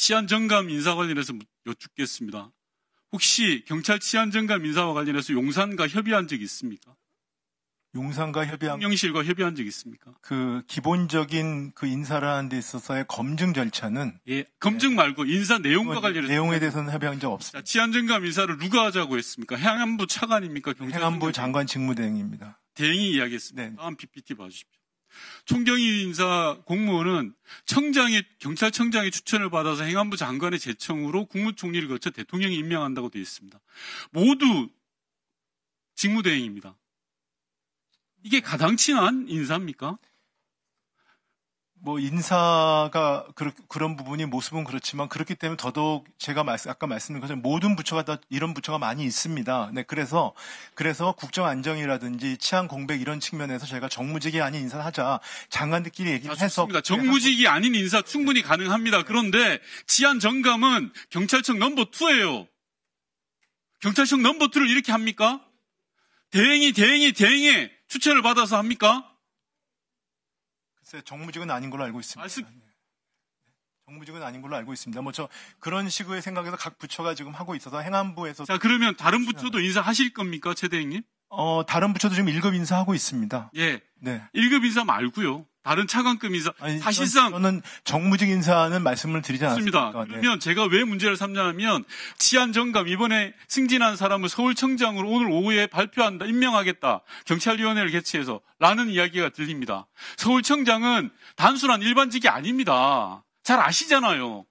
치안정감 인사 관련해서 여쭙겠습니다. 혹시 경찰 치안정감 인사와 관련해서 용산과 협의한 적이 있습니까? 용산과 협의한, 대통령실과 협의한 적이 있습니까? 그 기본적인 그 인사를 하는 데 있어서의 검증 절차는 예, 검증 말고 인사 내용과 관련해서 내용에 대해서는 협의한 적 없습니다. 치안정감 인사를 누가 하자고 했습니까? 행안부 차관입니까? 행안부 장관 직무대행입니다. 대행이 이야기했습니다. 네. 다음 PPT 봐주십시오. 총경위 인사 공무원은 경찰청장의 추천을 받아서 행안부 장관의 제청으로 국무총리를 거쳐 대통령이 임명한다고 되어 있습니다. 모두 직무대행입니다. 이게 가당치한 인사입니까? 뭐 인사가 그런 부분이 모습은 그렇지만 그렇기 때문에 더더욱 제가 아까 말씀드린 것처럼 모든 부처가 다 이런 부처가 많이 있습니다. 네, 그래서 국정 안정이라든지 치안 공백 이런 측면에서 저희가 정무직이 아닌 인사를 하자 장관들끼리 얘기를 해서 좋습니다. 정무직이 아닌 인사 충분히 가능합니다. 그런데 치안 정감은 경찰청 넘버 2예요. 경찰청 넘버 2를 이렇게 합니까? 대행이 추천을 받아서 합니까? 글쎄, 정무직은 아닌 걸로 알고 있습니다. 정무직은 아닌 걸로 알고 있습니다. 뭐 그런 식의 생각에서 각 부처가 지금 하고 있어서 행안부에서. 자, 그러면 다른 부처도 인사하실 겁니까, 최 대행님? 다른 부처도 지금 1급 인사하고 있습니다. 예. 네. 1급 인사 말고요. 다른 차관급 인사. 아니, 사실상. 저는 정무직 인사는 말씀을 드리지 않았습니다. 그러면 제가 왜 문제를 삼냐면 치안정감 이번에 승진한 사람을 서울청장으로 오늘 오후에 발표한다, 임명하겠다. 경찰위원회를 개최해서 라는 이야기가 들립니다. 서울청장은 단순한 일반직이 아닙니다. 잘 아시잖아요.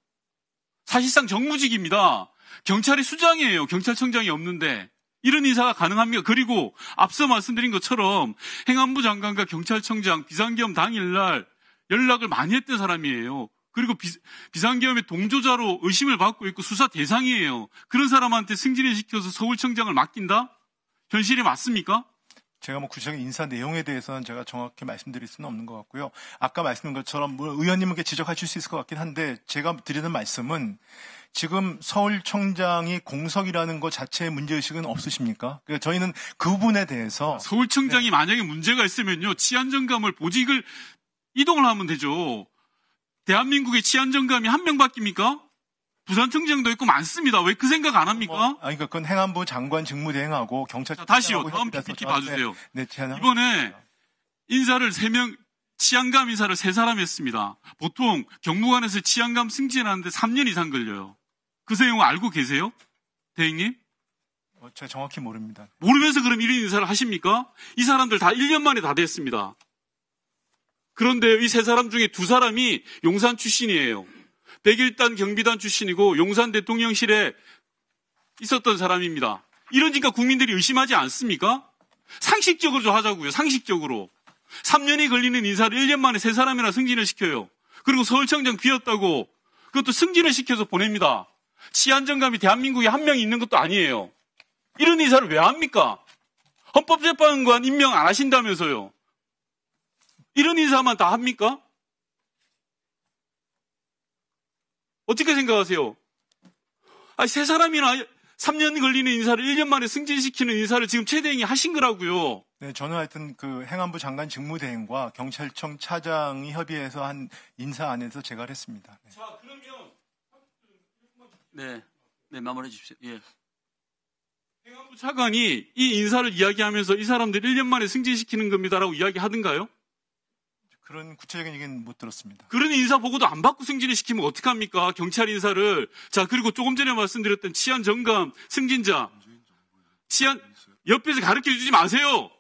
사실상 정무직입니다. 경찰이 수장이에요. 경찰청장이 없는데. 이런 인사가 가능합니까? 그리고 앞서 말씀드린 것처럼 행안부 장관과 경찰청장 비상계엄 당일날 연락을 많이 했던 사람이에요. 그리고 비상계엄의 동조자로 의심을 받고 있고 수사 대상이에요. 그런 사람한테 승진을 시켜서 서울청장을 맡긴다? 현실이 맞습니까? 제가 뭐 구체적인 인사 내용에 대해서는 제가 정확히 말씀드릴 수는 없는 것 같고요. 아까 말씀드린 것처럼 물론 의원님께 지적하실 수 있을 것 같긴 한데 제가 드리는 말씀은 지금 서울청장이 공석이라는 것 자체의 문제의식은 없으십니까? 그러니까 저희는 그 부분에 대해서 서울청장이 만약에 문제가 있으면요. 치안정감을 보직을 이동을 하면 되죠. 대한민국의 치안정감이 한 명 바뀝니까? 부산청장도 있고 많습니다. 왜 그 생각 안 합니까? 그러니까 그건 행안부 장관 직무대행하고 경찰. 다시요. 다음 PPT 봐주세요. 네, 이번에 인사를 3명, 치안감 인사를 3사람 했습니다. 보통 경무관에서 치안감 승진하는데 3년 이상 걸려요. 그 내용 알고 계세요? 대행님? 제가 정확히 모릅니다. 모르면서 그럼 이런 인사를 하십니까? 이 사람들 다 1년 만에 다 됐습니다. 그런데 이 3사람 중에 2사람이 용산 출신이에요. 101단 경비단 출신이고 용산 대통령실에 있었던 사람입니다. 이러니까 국민들이 의심하지 않습니까? 상식적으로 좀 하자고요. 상식적으로. 3년이 걸리는 인사를 1년 만에 3사람이나 승진을 시켜요. 그리고 서울청장 비었다고 그것도 승진을 시켜서 보냅니다. 치안정감이 대한민국에 한 명 있는 것도 아니에요. 이런 인사를 왜 합니까? 헌법재판관 임명 안 하신다면서요. 이런 인사만 다 합니까? 어떻게 생각하세요? 3사람이나 3년 걸리는 인사를 1년 만에 승진시키는 인사를 지금 최 대행이 하신 거라고요. 네, 저는 하여튼 그 행안부 장관 직무대행과 경찰청 차장이 협의해서 한 인사 안에서 제가 했습니다. 네. 자, 그러면 네, 마무리해 주십시오. 예. 행안부 차관이 이 인사를 이야기하면서 이 사람들 1년 만에 승진시키는 겁니다라고 이야기하던가요? 그런 구체적인 얘기는 못 들었습니다. 그런 인사 보고도 안 받고 승진을 시키면 어떡합니까? 경찰 인사를. 자, 그리고 조금 전에 말씀드렸던 치안 정감 승진자. 옆에서 가르쳐 주지 마세요.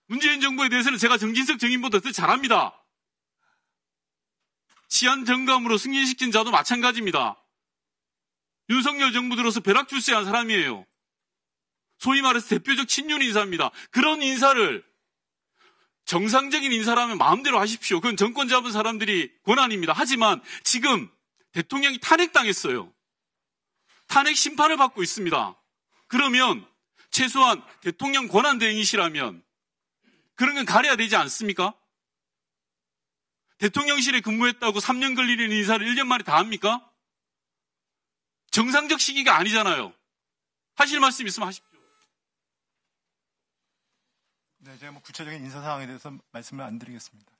문재인 정부에 대해서는 제가 정진석 정인보다 더 잘합니다. 치안 정감으로 승진시킨 자도 마찬가지입니다. 윤석열 정부 들어서 벼락 출세한 사람이에요. 소위 말해서 대표적 친윤 인사입니다. 그런 인사를 정상적인 인사라면 마음대로 하십시오. 그건 정권 잡은 사람들이 권한입니다. 하지만 지금 대통령이 탄핵당했어요. 탄핵 심판을 받고 있습니다. 그러면 최소한 대통령 권한 대행이시라면 그런 건 가려야 되지 않습니까? 대통령실에 근무했다고 3년 걸리는 인사를 1년 만에 다 합니까? 정상적 시기가 아니잖아요. 하실 말씀 있으면 하십시오. 네, 제가 뭐 구체적인 인사 사항에 대해서 말씀을 안 드리겠습니다.